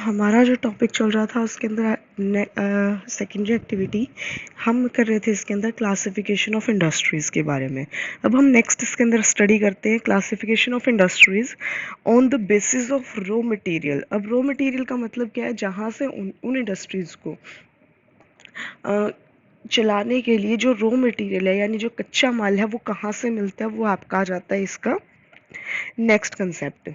हमारा जो टॉपिक चल रहा था उसके अंदर सेकेंडरी एक्टिविटी हम कर रहे थे। इसके अंदर क्लासिफिकेशन ऑफ इंडस्ट्रीज़ के बारे में। अब हम नेक्स्ट इसके अंदर स्टडी करते हैं classification of industries on the basis of raw material. अब रॉ मटेरियल का मतलब क्या है? जहाँ से उन इंडस्ट्रीज़ को चलाने के लिए जो रॉ मटेरियल है यानी जो कच्चा माल है वो कहाँ से मिलता है, वो आपका आ जाता है इसका नेक्स्ट कंसेप्ट।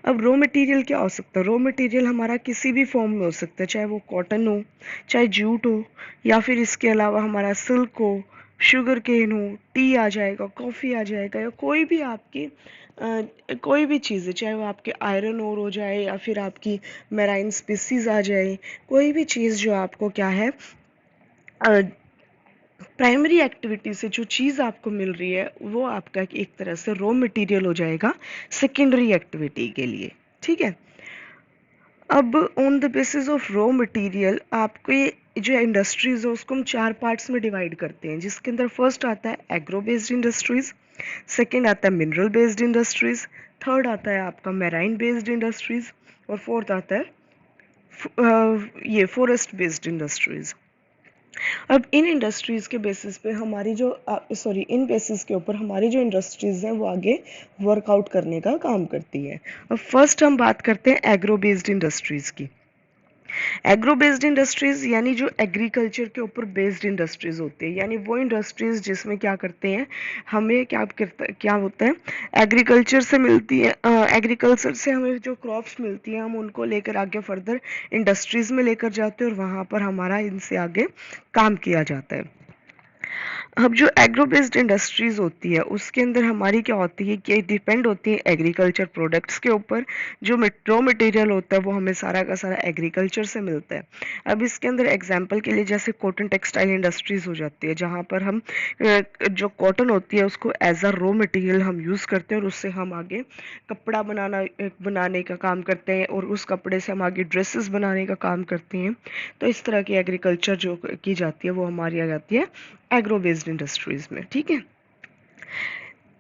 अब रॉ मटेरियल क्या हो सकता है? रॉ मटेरियल हमारा किसी भी फॉर्म में हो सकता है, चाहे वो कॉटन हो, चाहे जूट हो, या फिर इसके अलावा हमारा सिल्क हो, शुगर केन हो, टी आ जाएगा, कॉफ़ी आ जाएगा, या कोई भी आपकी कोई भी चीज़ है, चाहे वो आपके आयरन ओर हो जाए या फिर आपकी मैराइन स्पीसीज आ जाए, कोई भी चीज़ जो आपको क्या है प्राइमरी एक्टिविटी से जो चीज़ आपको मिल रही है वो आपका एक तरह से रॉ मटेरियल हो जाएगा सेकेंडरी एक्टिविटी के लिए। ठीक है। अब on the basis of raw material आपके जो इंडस्ट्रीज है उसको हम 4 पार्ट्स में डिवाइड करते हैं, जिसके अंदर फर्स्ट आता है एग्रो बेस्ड इंडस्ट्रीज, सेकंड आता है मिनरल बेस्ड इंडस्ट्रीज, थर्ड आता है आपका मैराइन बेस्ड इंडस्ट्रीज, और फोर्थ आता है ये फॉरेस्ट बेस्ड इंडस्ट्रीज। अब इन इंडस्ट्रीज़ के बेसिस पे हमारी जो इन बेसिस के ऊपर हमारी जो इंडस्ट्रीज़ हैं वो आगे वर्कआउट करने का काम करती है। अब फर्स्ट हम बात करते हैं एग्रो बेस्ड इंडस्ट्रीज़ की। एग्रो बेस्ड इंडस्ट्रीज़ यानी जो एग्रीकल्चर के ऊपर बेस्ड इंडस्ट्रीज़ होती है, यानी वो इंडस्ट्रीज़ जिसमें क्या करते हैं, हमें क्या होता है, एग्रीकल्चर से मिलती है, एग्रीकल्चर से हमें जो क्रॉप्स मिलती हैं हम उनको लेकर आगे फर्दर इंडस्ट्रीज़ में लेकर जाते हैं और वहाँ पर हमारा इनसे आगे काम किया जाता है। अब जो एग्रो बेस्ड इंडस्ट्रीज होती है उसके अंदर हमारी क्या होती है कि डिपेंड होती है एग्रीकल्चर प्रोडक्ट्स के ऊपर। जो रॉ मटेरियल होता है वो हमें सारा का सारा एग्रीकल्चर से मिलता है। अब इसके अंदर एग्जांपल के लिए जैसे कॉटन टेक्सटाइल इंडस्ट्रीज हो जाती है, जहाँ पर हम जो कॉटन होती है उसको एज अ रॉ मटेरियल हम यूज़ करते हैं और उससे हम आगे कपड़ा बनाने का काम करते हैं और उस कपड़े से हम आगे ड्रेसेस बनाने का काम करते हैं। तो इस तरह की एग्रीकल्चर जो की जाती है वो हमारी आ जाती है एग्रो बेस्ड इंडस्ट्रीज में। ठीक है।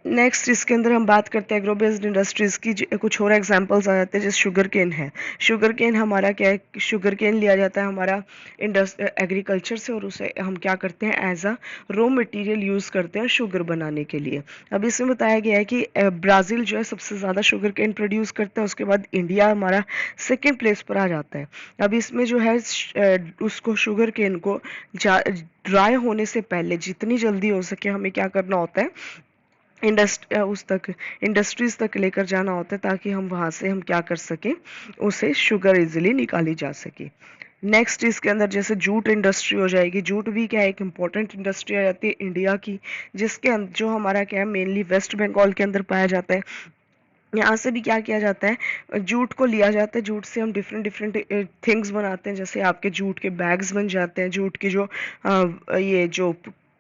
नेक्स्ट इसके अंदर हम बात करते हैं एग्रो बेस्ड इंडस्ट्रीज की। कुछ और एग्जांपल्स आ जाते हैं, जैसे शुगर केन है। शुगर केन हमारा क्या है, शुगर केन लिया जाता है हमारा एग्रीकल्चर से और उसे हम क्या करते हैं as a raw material use करते हैं शुगर बनाने के लिए। अब इसमें बताया गया है कि ब्राज़ील जो है सबसे ज़्यादा शुगर केन प्रोड्यूस करता है, उसके बाद इंडिया हमारा सेकेंड प्लेस पर आ जाता है। अब इसमें जो है उसको शुगर केन को ड्राई होने से पहले जितनी जल्दी हो सके हमें क्या करना होता है, इंडस्ट्रीज तक लेकर जाना होता है, ताकि हम वहां से हम क्या कर सकें, उसे शुगर इजीली निकाली जा सके। नेक्स्ट इसके अंदर जैसे जूट इंडस्ट्री हो जाएगी। जूट भी क्या है, एक इम्पोर्टेंट इंडस्ट्री आ जाती है इंडिया की, जिसके जो हमारा क्या है मेनली वेस्ट बंगाल के अंदर पाया जाता है। यहाँ से भी क्या किया जाता है, जूट को लिया जाता है, जूट से हम डिफरेंट डिफरेंट थिंग्स बनाते हैं, जैसे आपके जूट के बैग्स बन जाते हैं, जूट की जो ये जो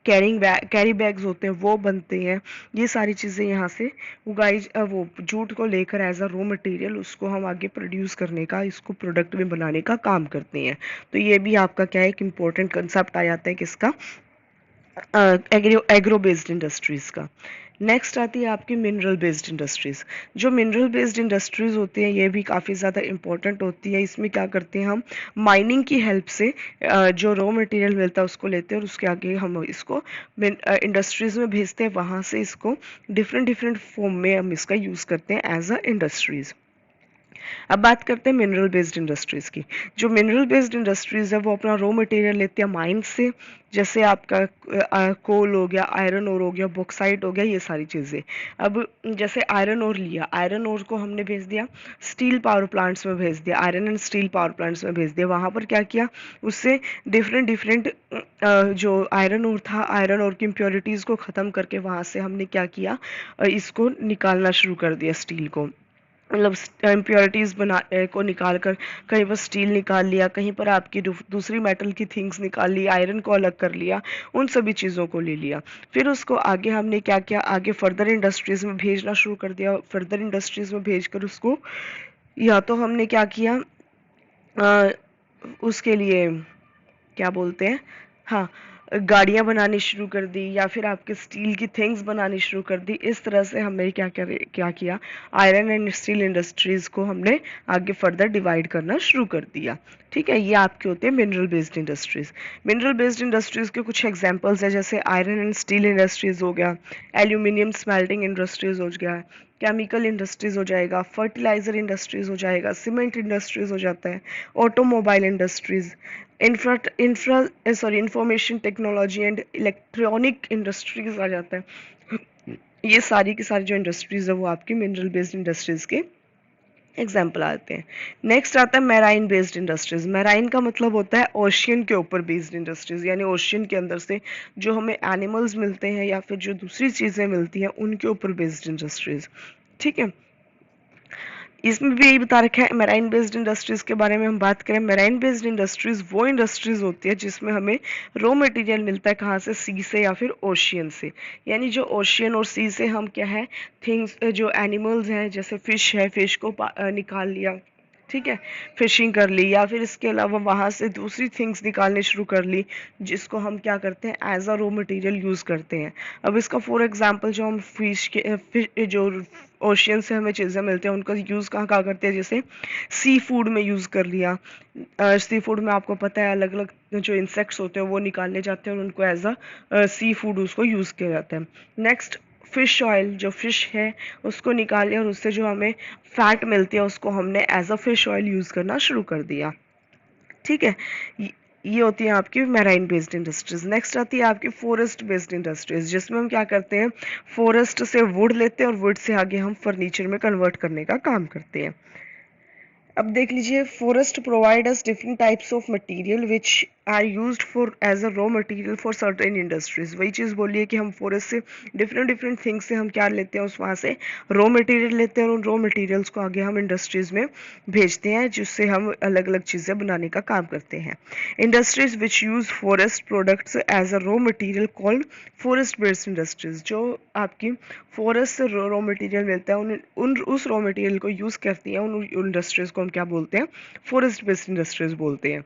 कैरी बैग्स होते हैं वो बनते हैं। ये सारी चीज़ें यहाँ से वो जूट को लेकर एज अ रॉ मटेरियल उसको हम आगे प्रोड्यूस करने का, इसको प्रोडक्ट में बनाने का काम करते हैं। तो ये भी आपका क्या है, एक इम्पोर्टेंट कंसेप्ट आ जाता है किसका, एग्रो बेस्ड इंडस्ट्रीज का। नेक्स्ट आती है आपकी मिनरल बेस्ड इंडस्ट्रीज। जो मिनरल बेस्ड इंडस्ट्रीज होती हैं ये भी काफ़ी ज़्यादा इंपॉर्टेंट होती है। इसमें क्या करते हैं हम, माइनिंग की हेल्प से जो रॉ मटेरियल मिलता है उसको लेते हैं और उसके आगे हम इसको इंडस्ट्रीज में भेजते हैं, वहाँ से इसको डिफरेंट डिफरेंट फॉर्म में हम इसका यूज़ करते हैं एज अ इंडस्ट्रीज। अब बात करते हैं मिनरल बेस्ड इंडस्ट्रीज की। जो मिनरल बेस्ड इंडस्ट्रीज है वो अपना रॉ मटेरियल लेते हैं माइन से, जैसे आपका कोल हो गया, आयरन ओर हो गया, बॉक्साइट हो गया, ये सारी चीज़ें। अब जैसे आयरन ओर लिया, आयरन ओर को हमने भेज दिया स्टील पावर प्लांट्स में भेज दिया, iron and steel power plants में भेज दिया। वहाँ पर क्या किया, उससे डिफरेंट डिफरेंट जो आयरन ओर था, आयरन ओर की इम्प्योरिटीज़ को ख़त्म करके वहाँ से हमने क्या किया, इसको निकालना शुरू कर दिया स्टील को। मतलब इम्प्योरिटीज़ को निकाल कर कहीं पर स्टील निकाल लिया, कहीं पर आपकी दूसरी मेटल की थिंग्स निकाल ली, आयरन को अलग कर लिया, उन सभी चीज़ों को ले लिया। फिर उसको आगे हमने क्या किया, आगे फर्दर इंडस्ट्रीज़ में भेजना शुरू कर दिया। फर्दर इंडस्ट्रीज़ में भेजकर उसको, या तो हमने क्या किया, उसके लिए क्या बोलते हैं, हाँ, गाड़ियाँ बनानी शुरू कर दी या फिर आपके स्टील की थिंग्स बनानी शुरू कर दी। इस तरह से हमने क्या किया, आयरन एंड स्टील इंडस्ट्रीज़ को हमने आगे फर्दर डिवाइड करना शुरू कर दिया। ठीक है, ये आपके होते हैं mineral based industries. Mineral based industries के कुछ एग्जांपल्स है, जैसे आयरन एंड स्टील इंडस्ट्रीज़ हो गया, एल्यूमिनियम स्मेल्टिंग इंडस्ट्रीज़ हो गया, केमिकल इंडस्ट्रीज़ हो जाएगा, फर्टिलाइज़र इंडस्ट्रीज़ हो जाएगा, सीमेंट इंडस्ट्रीज़ हो जाता है, automobile industries, information technology and electronic industries आ जाता है। ये सारी की सारी जो इंडस्ट्रीज है वो आपकी मिनरल बेस्ड इंडस्ट्रीज के एग्जाम्पल आते हैं। नेक्स्ट आता है मैराइन बेस्ड इंडस्ट्रीज। मैराइन का मतलब होता है ओशियन के ऊपर बेस्ड इंडस्ट्रीज, यानी ओशियन के अंदर से जो हमें एनिमल्स मिलते हैं या फिर जो दूसरी चीज़ें मिलती हैं उनके ऊपर बेस्ड इंडस्ट्रीज। ठीक है, इसमें भी यही बता रखा है। मैराइन बेस्ड इंडस्ट्रीज के बारे में हम बात करें, मैराइन बेस्ड इंडस्ट्रीज वो इंडस्ट्रीज होती है जिसमें हमें रॉ मटेरियल मिलता है कहाँ से, सी से या फिर ओशियन से। यानी जो ओशियन और सी से हम क्या है, थिंग्स जो एनिमल्स हैं जैसे फिश है, फिश को निकाल लिया, ठीक है, फिशिंग कर ली, या फिर इसके अलावा वहाँ से दूसरी थिंग्स निकालने शुरू कर ली जिसको हम क्या करते हैं, as a raw material use करते हैं। अब इसका फॉर एग्जांपल जो हम जो ओशियन से हमें चीज़ें मिलती हैं उनका यूज़ कहाँ कहाँ करते हैं, जैसे सी फूड में यूज़ कर लिया। सी फूड में आपको पता है अलग अलग जो इंसेक्ट्स होते हैं वो निकाले जाते हैं और उनको एज अ सी फूड उसको यूज़ किया जाता है। नेक्स्ट, फिश ऑयल, जो फिश है उसको निकाले और उससे जो हमें फैट मिलती है उसको हमने as a fish oil use करना शुरू कर दिया। ठीक है, ये होती है आपकी मैराइन बेस्ड इंडस्ट्रीज। नेक्स्ट आती है आपकी फॉरेस्ट बेस्ड इंडस्ट्रीज, जिसमें हम क्या करते हैं, फॉरेस्ट से वुड लेते हैं और वुड से आगे हम फर्नीचर में कन्वर्ट करने का काम करते हैं। अब देख लीजिए, forest provide us different types of material which are used for as a raw material for certain industries. वही चीज़ बोलिए कि हम फॉरेस्ट से डिफरेंट डिफरेंट थिंग्स से हम क्या लेते हैं, उस वहाँ से रॉ मटेरियल लेते हैं और उन रॉ मटेरियल्स को आगे हम इंडस्ट्रीज में भेजते हैं जिससे हम अलग अलग चीज़ें बनाने का काम करते हैं। Industries which use forest products as a raw material called forest based industries. जो आपकी फॉरेस्ट से रॉ मटेरियल मिलता है उस रॉ मटेरियल को यूज़ करती हैं, उन इंडस्ट्रीज को हम क्या बोलते हैं, फॉरेस्ट बेस्ड इंडस्ट्रीज बोलते हैं।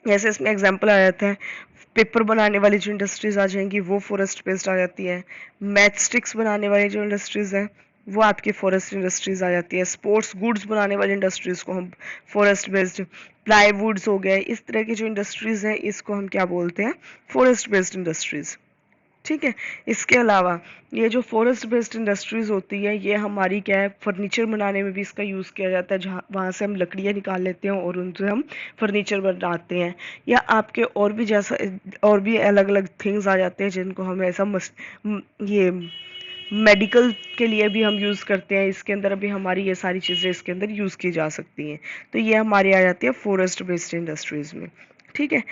जैसे इसमें एग्जांपल आ जाता है, पेपर बनाने वाली जो इंडस्ट्रीज आ जाएंगी वो फॉरेस्ट बेस्ड आ जाती है। मैच स्टिक्स बनाने वाली जो इंडस्ट्रीज है वो आपकी फॉरेस्ट इंडस्ट्रीज आ जाती है। स्पोर्ट्स गुड्स बनाने वाली इंडस्ट्रीज को हम फॉरेस्ट बेस्ड, प्लाईवुड्स हो गए, इस तरह की जो इंडस्ट्रीज है इसको हम क्या बोलते हैं, फॉरेस्ट बेस्ड इंडस्ट्रीज। ठीक है, इसके अलावा ये जो फॉरेस्ट बेस्ड इंडस्ट्रीज होती है ये हमारी क्या है, फर्नीचर बनाने में भी इसका यूज़ किया जाता है, जहाँ वहाँ से हम लकड़ियाँ निकाल लेते हैं और उनसे हम फर्नीचर बनाते हैं। या आपके और भी जैसा और भी अलग अलग थिंग्स आ जाते हैं जिनको हम ऐसा ये मेडिकल के लिए भी हम यूज़ करते हैं। इसके अंदर अभी हमारी ये सारी चीज़ें इसके अंदर यूज़ की जा सकती हैं। तो ये हमारी आ जाती है फॉरेस्ट बेस्ड इंडस्ट्रीज में। ठीक है,